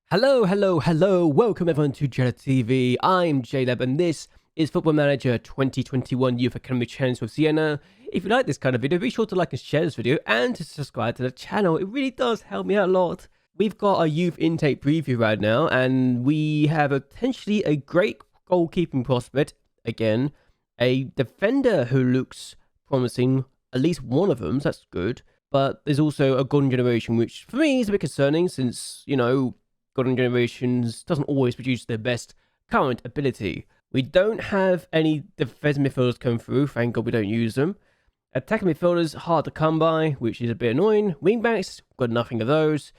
Hello, welcome everyone to JLABTV. I'm JLAB and this is Football Manager 2021 Youth Academy Challenge with Siena. If you like this kind of video, be sure to like and share this video and to subscribe to the channel. It really does help me out a lot. We've got a youth intake preview right now and we have potentially a great goalkeeping prospect. Again, a defender who looks promising, at least one of them, so that's good. But there's also a golden generation, which for me is a bit concerning since, you know, golden generations doesn't always produce their best current ability. We don't have any defensive midfielders come through, thank God we don't use them. Attacking midfielders, hard to come by, which is a bit annoying. Wingbacks, got nothing of those.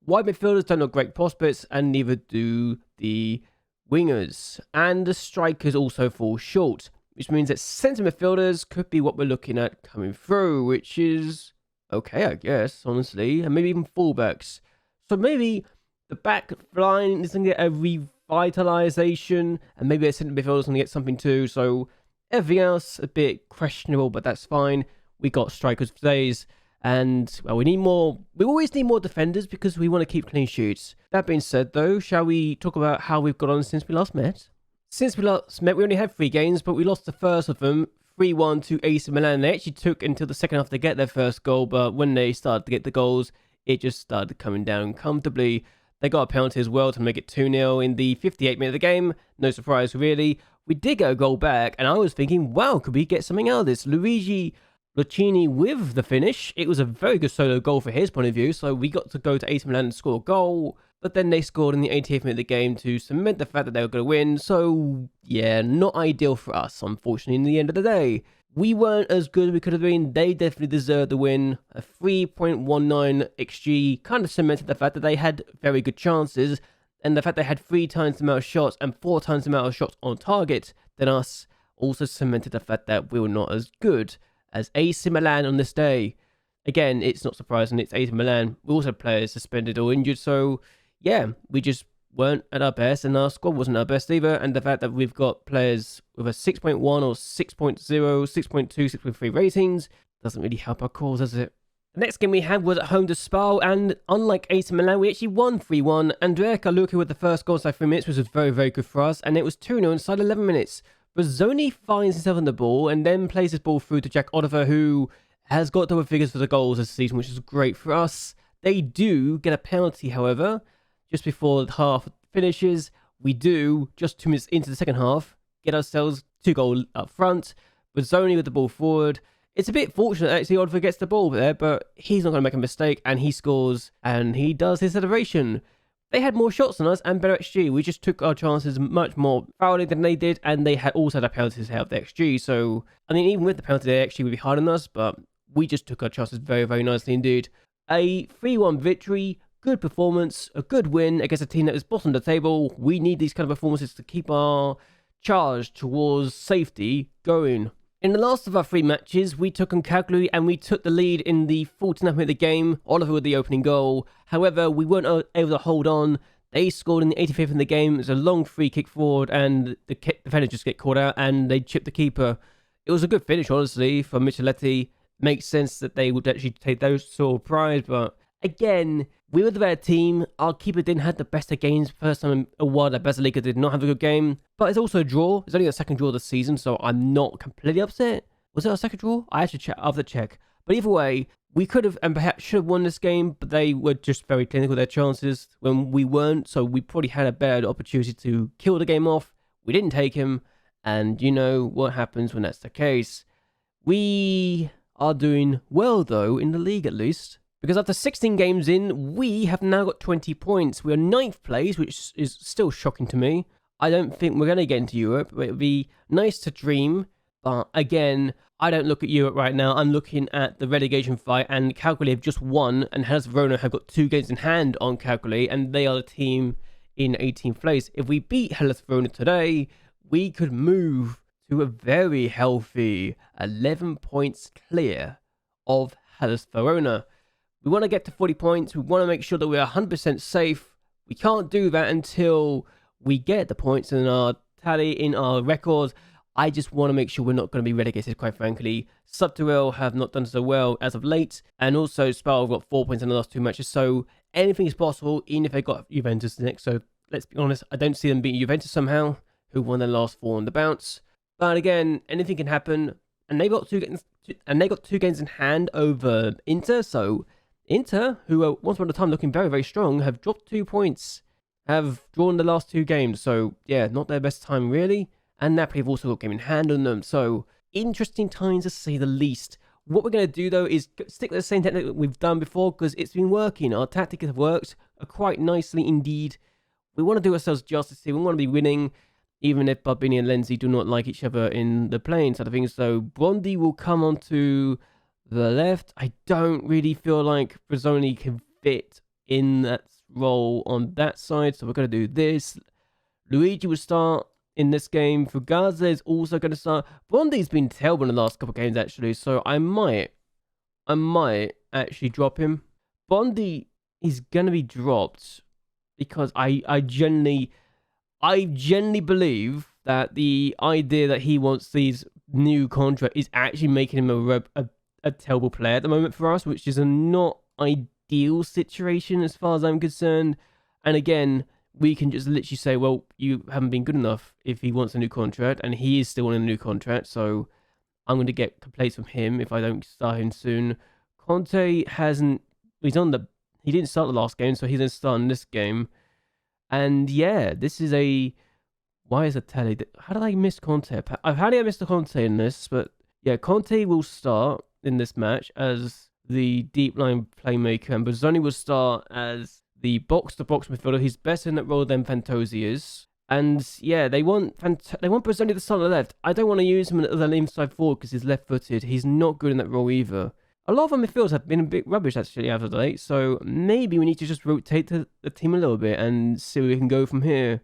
Wide midfielders don't look great prospects, and neither do the wingers. And the strikers also fall short, which means that centre midfielders could be what we're looking at coming through, which is okay, I guess, honestly. And maybe even fullbacks. So maybe the back line is going to get a revitalization, and maybe a centre midfielder is going to get something too. So everything else a bit questionable, but that's fine. We got strikers for days, and well, we need more. We always need more defenders because we want to keep clean sheets. That being said, though, shall we talk about how we've got on since we last met? Since we last met, we only had 3 games, but we lost the first of them, 3-1 to AC Milan. They actually took until the second half to get their first goal, but when they started to get the goals, it just started coming down comfortably. They got a penalty as well to make it 2-0 in the 58th minute of the game. No surprise, really. We did get a goal back, and I was thinking, wow, could we get something out of this? Luigi Lucchini with the finish. It was a very good solo goal for his point of view, so we got to go to AC Milan and score a goal. But then they scored in the 88th minute of the game to cement the fact that they were going to win. So, yeah, not ideal for us, unfortunately, in the end of the day. We weren't as good as we could have been. They definitely deserved the win. A 3.19 XG kind of cemented the fact that they had very good chances, and the fact they had 3 times the amount of shots and 4 times the amount of shots on target than us also cemented the fact that we were not as good as AC Milan on this day. Again, it's not surprising, it's AC Milan. We also had players suspended or injured, so yeah, we just weren't at our best, and our squad wasn't our best either. And the fact that we've got players with a 6.1 or 6.0, 6.2, 6.3 ratings doesn't really help our cause, does it? The next game we had was at home to Spal, and unlike AC Milan, we actually won 3-1. Andrea Carlucci with the first goal inside 3 minutes, which was very, very good for us, and it was 2-0 inside 11 minutes. Bozzoni finds himself on the ball and then plays his ball through to Jack Oliver, who has got double figures for the goals this season, which is great for us. They do get a penalty, however, just before the half finishes. We do, just 2 minutes into the second half, get ourselves 2 goals up front. Bozzoni with the ball forward. It's a bit fortunate actually Oliver gets the ball there, but he's not going to make a mistake, and he scores, and he does his celebration. They had more shots than us and better XG. We just took our chances much more thoroughly than they did, and they had also had a penalty to help the XG. So, I mean, even with the penalty, they actually would be harder than us, but we just took our chances very, very nicely indeed. A 3-1 victory. Good performance, a good win against a team that is bottom of the table. We need these kind of performances to keep our charge towards safety going. In the last of our 3 matches, we took on Cagliari and we took the lead in the 49th minute of the game. Oliver with the opening goal. However, we weren't able to hold on. They scored in the 85th in the game. It was a long free kick forward, and the defender just get caught out and they chipped the keeper. It was a good finish, honestly, for Micheletti. Makes sense that they would actually take those sort of prize, but again, we were the better team. Our keeper didn't have the best of games. First time in a while that Basilica did not have a good game. But it's also a draw. It's only the second draw of the season, so I'm not completely upset. Was it our second draw? I actually check after check. But either way, we could have and perhaps should have won this game, but they were just very clinical with their chances when we weren't. So we probably had a better opportunity to kill the game off. We didn't take him. And you know what happens when that's the case. We are doing well, though, in the league at least. Because after 16 games in, we have now got 20 points. We are 9th place, which is still shocking to me. I don't think we're going to get into Europe, but it would be nice to dream. But again, I don't look at Europe right now. I'm looking at the relegation fight, and Cagliari have just won, and Hellas Verona have got 2 games in hand on Cagliari, and they are the team in 18th place. If we beat Hellas Verona today, we could move to a very healthy 11 points clear of Hellas Verona. We want to get to 40 points. We want to make sure that we're 100% safe. We can't do that until we get the points in our tally, in our record. I just want to make sure we're not going to be relegated, quite frankly. Subterrel have not done so well as of late. And also, Spal have got 4 points in the last 2 matches. So anything is possible, even if they got Juventus next. So let's be honest, I don't see them beating Juventus somehow, who won their last 4 on the bounce. But again, anything can happen. And they got 2 games in hand over Inter. So Inter, who were once upon a time looking very, very strong, have dropped 2 points, have drawn the last 2 games. So yeah, not their best time really. And Napoli have also got a game in hand on them. So interesting times to say the least. What we're going to do though is stick with the same technique that we've done before, because it's been working. Our tactic has worked quite nicely indeed. We want to do ourselves justice here. We want to be winning, even if Barbini and Lenzi do not like each other in the playing side of things. So Brondi will come onto the left. I don't really feel like Brazzoni can fit in that role on that side, so we're going to do this. Luigi will start in this game. Fugaza is also going to start. Brondi's been terrible in the last couple of games actually, so I might actually drop him. Bondi is going to be dropped because I genuinely believe that the idea that he wants these new contract is actually making him a terrible player at the moment for us, which is a not ideal situation as far as I'm concerned. And again, we can just literally say, well, you haven't been good enough if he wants a new contract, and he is still on a new contract, so I'm going to get complaints from him if I don't start him soon. Conte he didn't start the last game, so he's going to start in this game. And yeah, this is why is it telly? How did I miss Conte? How did I miss the Conte in this? But yeah, Conte will start in this match as the deep line playmaker, and Bazzoni will start as the box-to-box midfielder. He's better in that role than Fantozzi is. And yeah, they want Bazzoni to start on the left. I don't want to use him as an inside forward because he's left-footed. He's not good in that role either. A lot of our midfielders have been a bit rubbish actually as of late, so maybe we need to just rotate the team a little bit and see where we can go from here.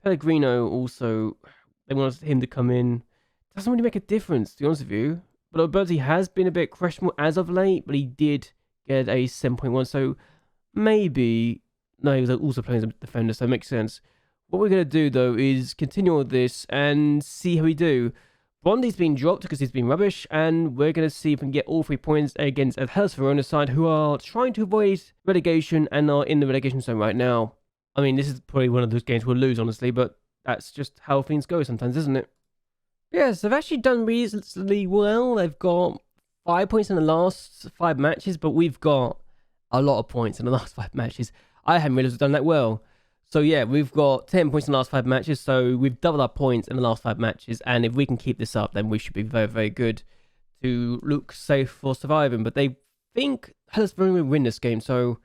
Pellegrino also, they want him to come in. Doesn't really make a difference, to be honest with you. But Alberti has been a bit questionable as of late, but he did get a 7.1, so maybe... No, he was also playing as a defender, so it makes sense. What we're going to do, though, is continue with this and see how we do. Bondi's been dropped because he's been rubbish, and we're going to see if we can get all 3 points against Hellas Verona's side, who are trying to avoid relegation and are in the relegation zone right now. I mean, this is probably one of those games we'll lose, honestly, but that's just how things go sometimes, isn't it? Yes, they've actually done reasonably well. They've got 5 points in the last 5 matches, but we've got a lot of points in the last 5 matches. I hadn't realised we've done that well. So yeah, we've got 10 points in the last 5 matches, so we've doubled our points in the last 5 matches, and if we can keep this up, then we should be very, very good to look safe for surviving. But they think Hellas Verona will win this game, so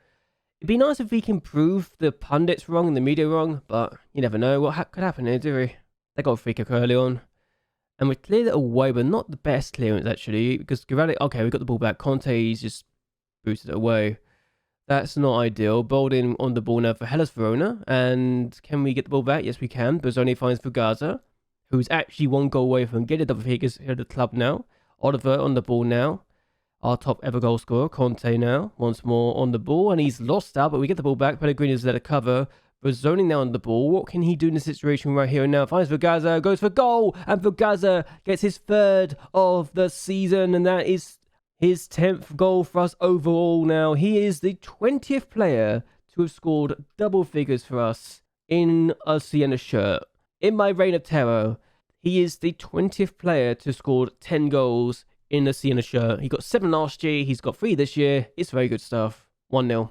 it'd be nice if we can prove the pundits wrong and the media wrong, but you never know what could happen here, do we? They got a free kick early on, and we cleared it away, but not the best clearance actually, because Girardi, okay, we got the ball back. Conte's just boosted it away. That's not ideal. Boldin on the ball now for Hellas Verona. And can we get the ball back? Yes, we can. Bazzoni finds Fugaza, who's actually 1 goal away from getting double figures here at the club now. Oliver on the ball now. Our top ever goal scorer. Conte now. Once more on the ball. And he's lost out, but we get the ball back. Pellegrini's let it cover. Bazzoni now on the ball. What can he do in this situation right here and now? Finds Fugaza. Goes for goal. And Fugaza gets his 3rd of the season. And that is his 10th goal for us overall now. He is the 20th player to have scored double figures for us in a Siena shirt. In my reign of terror, he is the 20th player to have scored 10 goals in a Siena shirt. He got 7 last year. He's got 3 this year. It's very good stuff. 1-0.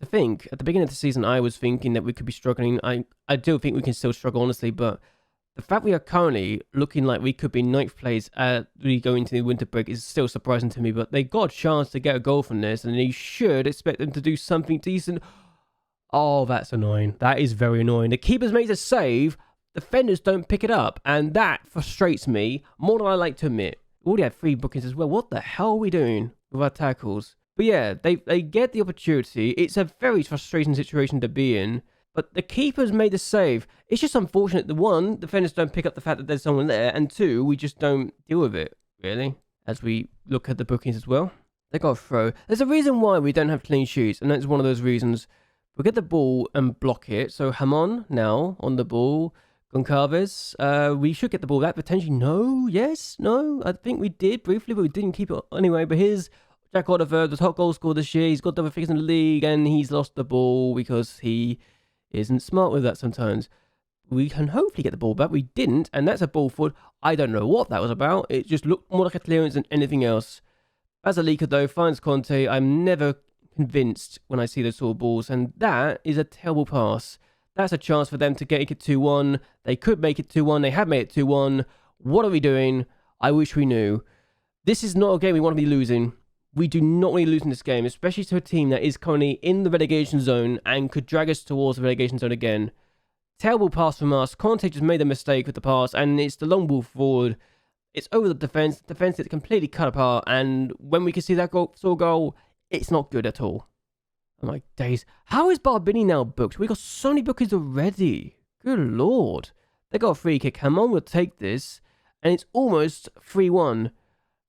To think, at the beginning of the season, I was thinking that we could be struggling. I do think we can still struggle, honestly, but the fact we are currently looking like we could be 9th place as we go into the winter break is still surprising to me, but they got a chance to get a goal from this, and you should expect them to do something decent. Oh, that's annoying. That is very annoying. The keeper's made a save, defenders don't pick it up, and that frustrates me more than I like to admit. We already had 3 bookings as well. What the hell are we doing with our tackles? But yeah, they get the opportunity. It's a very frustrating situation to be in. But the keeper's made a save. It's just unfortunate that 1, defenders don't pick up the fact that there's someone there, and 2, we just don't deal with it, really, as we look at the bookings as well. They got a throw. There's a reason why we don't have clean sheets, and that's one of those reasons. We'll get the ball and block it. So Hamon now on the ball. Goncalves. We should get the ball back, potentially. No, yes, no. I think we did briefly, but we didn't keep it anyway. But here's Jack Oliver, the top goal scorer this year. He's got double figures in the league, and he's lost the ball because he isn't smart with that sometimes. We can hopefully get the ball back. We didn't, and that's a ball forward. I don't know what that was about. It just looked more like a clearance than anything else. Basilica, though, finds Conte. I'm never convinced when I see those sort of balls, and that is a terrible pass. That's a chance for them to get it 2-1. They could make it 2-1. They have made it 2-1. What are we doing? I wish we knew. This is not a game we want to be losing. We do not want to lose in this game, especially to a team that is currently in the relegation zone and could drag us towards the relegation zone again. Terrible pass from us. Conte just made a mistake with the pass, and it's the long ball forward. It's over the defense. The defense is completely cut apart, and when we can see that goal, it's not good at all. Oh my days. How is Barbini now booked? We got so many bookings already. Good lord. They got a free kick. Come on, we'll take this. And it's almost 3-1.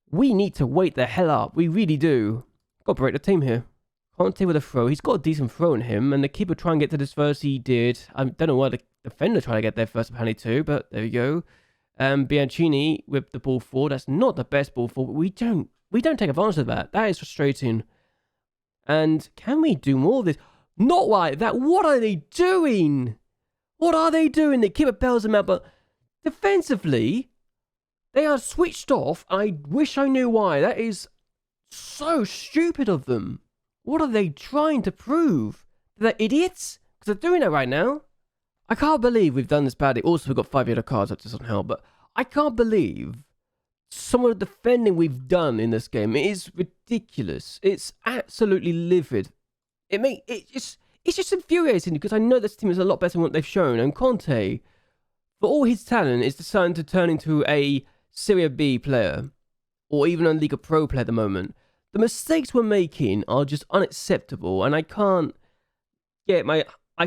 We need to wait the hell up. We really do. Got to break the team here. Conte with a throw. He's got a decent throw in him. And the keeper trying to get to this first. He did. I don't know why the defender tried to get there first apparently too. But there we go. Bianchini with the ball forward. That's not the best ball forward. We don't take advantage of that. That is frustrating. And can we do more of this? Not like that. What are they doing? What are they doing? The keeper bails them out, but defensively, they are switched off. I wish I knew why. That is so stupid of them. What are they trying to prove? They're idiots? Because they're doing it right now. I can't believe we've done this badly. Also, we've got 5 yellow cards. That doesn't help. But I can't believe some of the defending we've done in this game. It is ridiculous. It's absolutely livid. It's just infuriating because I know this team is a lot better than what they've shown. And Conte, for all his talent, is deciding to turn into a Serie B player or even a Liga Pro player at the moment. The mistakes we're making are just unacceptable, and I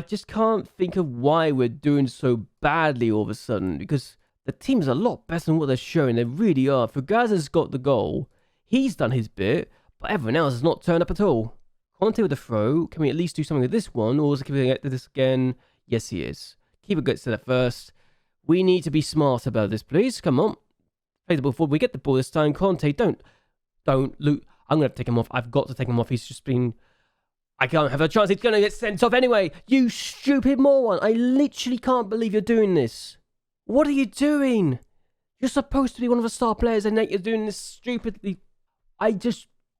just can't think of why we're doing so badly all of a sudden, because the team's a lot better than what they're showing. They really are. Fugaza's got the goal. He's done his bit, but everyone else has not turned up at all. Conte with the throw. Can we at least do something with this one, or is he going to get to this again? Yes, he is. Keeper gets to that first. We need to be smart about this, please. Come on. Play the ball forward. We get the ball this time. Conte, don't, Luke. I'm going to have to take him off. I've got to take him off. He's just been... I can't have a chance. He's going to get sent off anyway. You stupid moron. I literally can't believe you're doing this. What are you doing? You're supposed to be one of the star players, and yet you're doing this stupidly.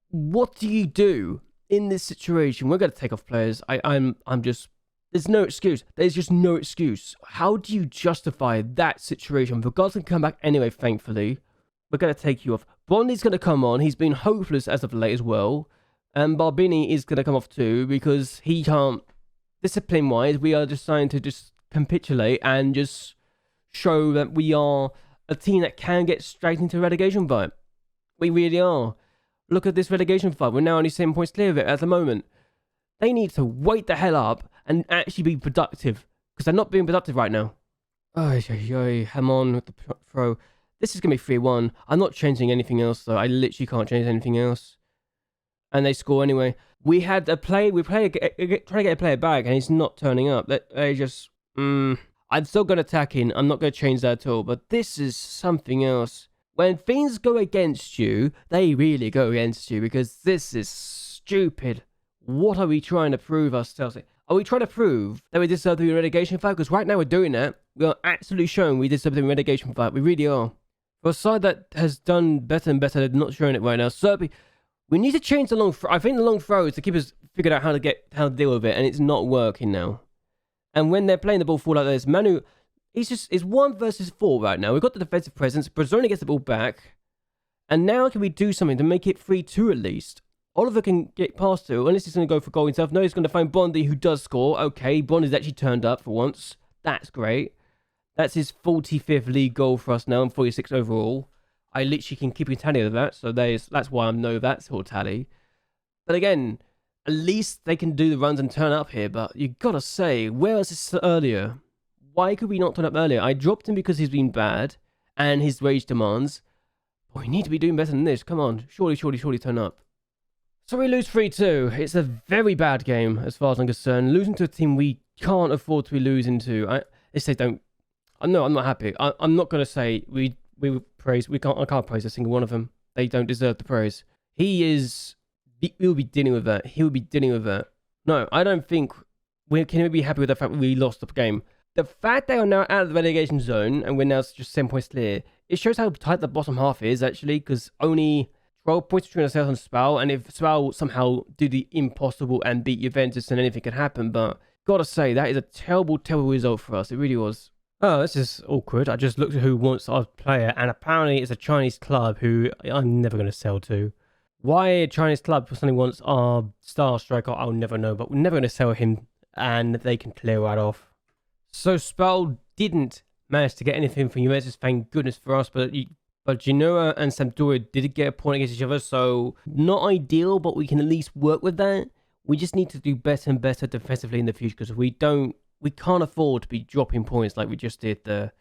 What do you do in this situation? We're going to take off players. I'm just... There's no excuse. There's just no excuse. How do you justify that situation? Fugaza can come back anyway, thankfully. We're going to take you off. Bondi's going to come on. He's been hopeless as of late as well. And Barbini is going to come off too because he can't... Discipline-wise, we are just trying to just capitulate and just show that we are a team that can get straight into a relegation fight. We really are. Look at this relegation fight. We're now only 7 points clear of it at the moment. They need to wake the hell up and actually be productive, because they're not being productive right now. Hamon with the throw. This is going to be 3-1. I'm not changing anything else, though. I literally can't change anything else. And they score anyway. We had a play. Trying to get a player back, and he's not turning up. They just... I'm still going to attack in. I'm not going to change that at all. But this is something else. When things go against you, they really go against you, because this is stupid. What are we trying to prove ourselves? Are we trying to prove that we deserve to be in a relegation fight? Because right now we're doing that. We are absolutely showing we deserve to be in a relegation fight. We really are. For a side that has done better and better, they're not showing it right now. Serbia, we need to change the long throw. I think the long throw is to keep us figured out how to deal with it, and it's not working now. And when they're playing the ball forward like this, Manu, it's 1 versus 4 right now. We've got the defensive presence. Brazzoni gets the ball back. And now can we do something to make it 3-2 at least? Oliver can get past to, unless he's going to go for goal himself. No, he's going to find Bondi, who does score. Okay, Bondi's actually turned up for once. That's great. That's his 45th league goal for us now, and 46 overall. I literally can keep a tally of that, so that's why I know that sort of tally. But again, at least they can do the runs and turn up here, but you got to say, where was this earlier? Why could we not turn up earlier? I dropped him because he's been bad, and his wage demands. But we need to be doing better than this. Come on, surely turn up. So we lose 3-2. It's a very bad game as far as I'm concerned. Losing to a team we can't afford to be losing to. I'm not happy. I'm not going to say we praise. I can't praise a single one of them. They don't deserve the praise. He is we'll be dealing with that. He'll be dealing with that. No, I don't think we can be happy with the fact that we lost the game. The fact they are now out of the relegation zone and we're now just 7 points clear, it shows how tight the bottom half is actually, because only 12 points between ourselves and Spal, and if Spal somehow do the impossible and beat Juventus, then anything could happen. But gotta say, that is a terrible, terrible result for us. It really was. Oh, this is awkward. I just looked at who wants our player, and apparently it's a Chinese club who I'm never going to sell to. Why a Chinese club suddenly wants our star striker, I'll never know, but we're never going to sell him, and they can clear right off. So Spal didn't manage to get anything from Juventus, thank goodness for us, but Genoa and Sampdoria did get a point against each other, so not ideal, but we can at least work with that. We just need to do better and better defensively in the future, because we can't afford to be dropping points like we just did. The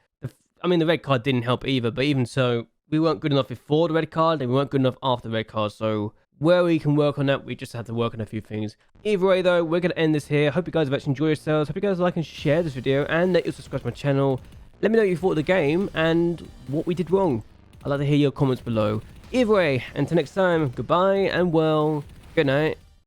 red card didn't help either, but even so, we weren't good enough before the red card, and we weren't good enough after the red card, so where we can work on that, we just have to work on a few things. Either way though, we're going to end this here. Hope you guys have actually enjoyed yourselves. Hope you guys like and share this video, and that you'll subscribe to my channel. Let me know what you thought of the game and what we did wrong. I'd like to hear your comments below. Either way, until next time, goodbye and well, good night.